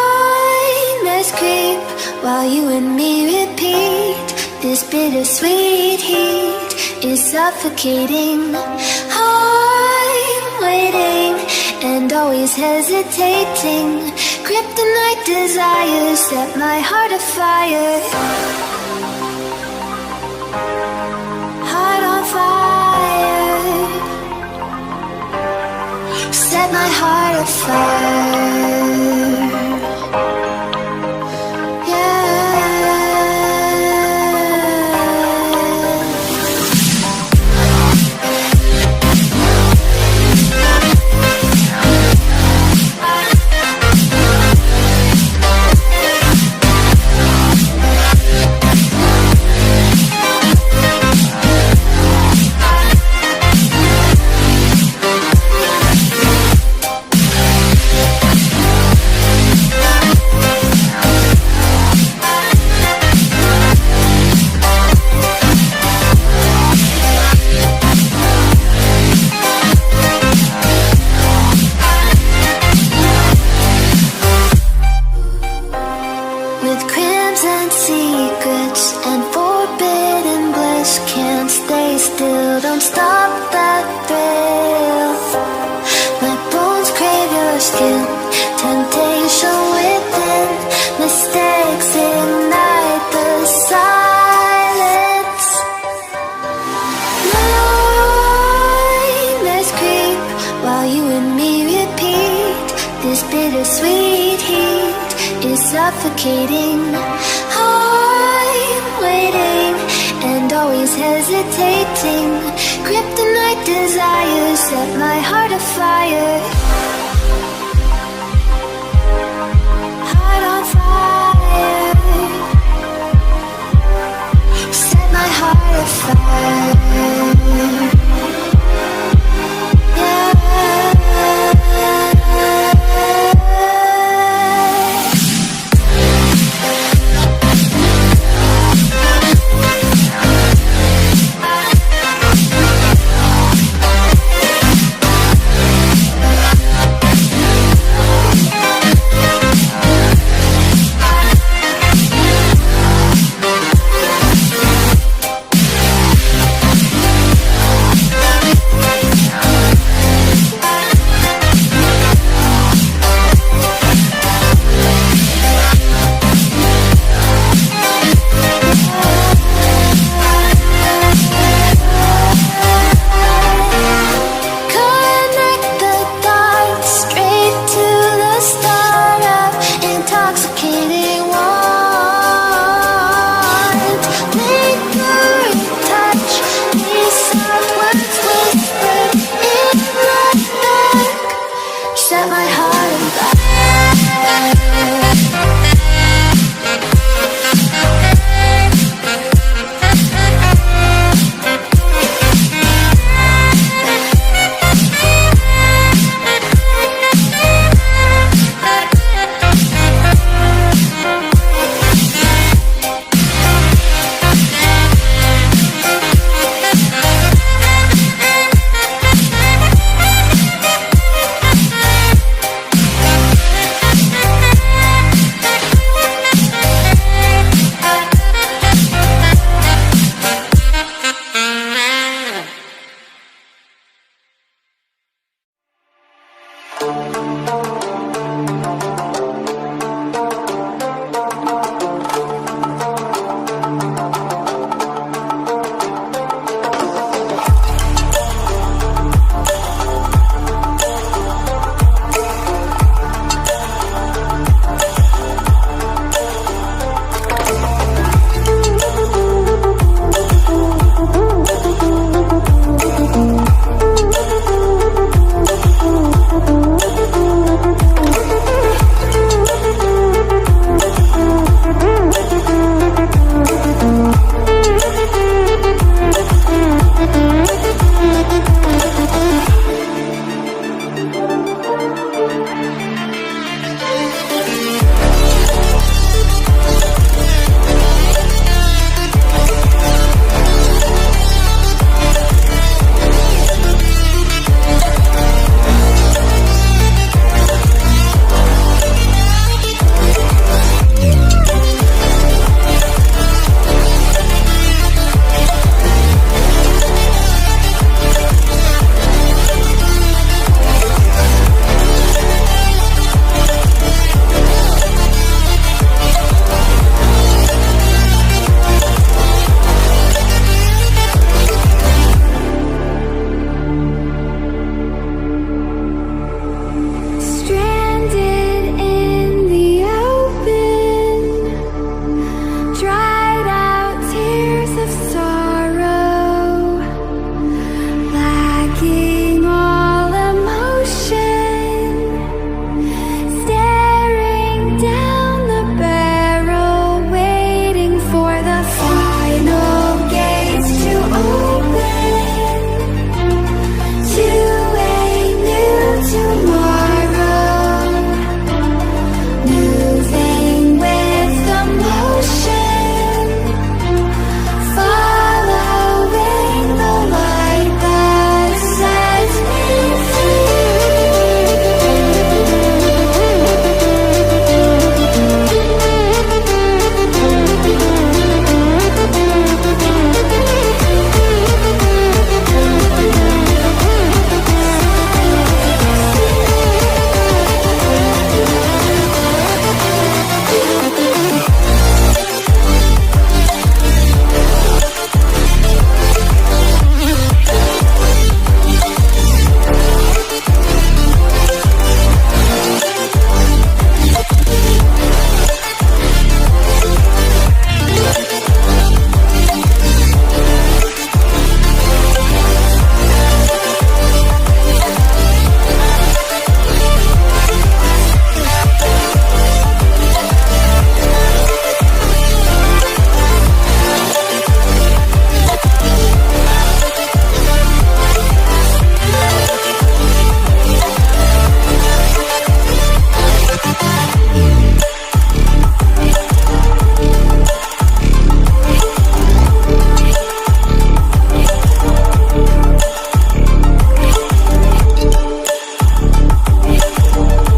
Nightmares creep while you and me repeat. This bittersweet heat is suffocating. I'm waiting and always hesitating. Kryptonite desires set my heart afire. Heart on fire. Set my heart afire. With crimson secrets and forbidden bliss, can't stay still, don't stop that thrill. My bones crave your skin, temptation within, mistakes ignite the silence. Nightmares creep while you and me repeat. This bittersweet heat is suffocating. I'm waiting and always hesitating. Kryptonite desires set my heart afire. Heart on fire. Set my heart afire.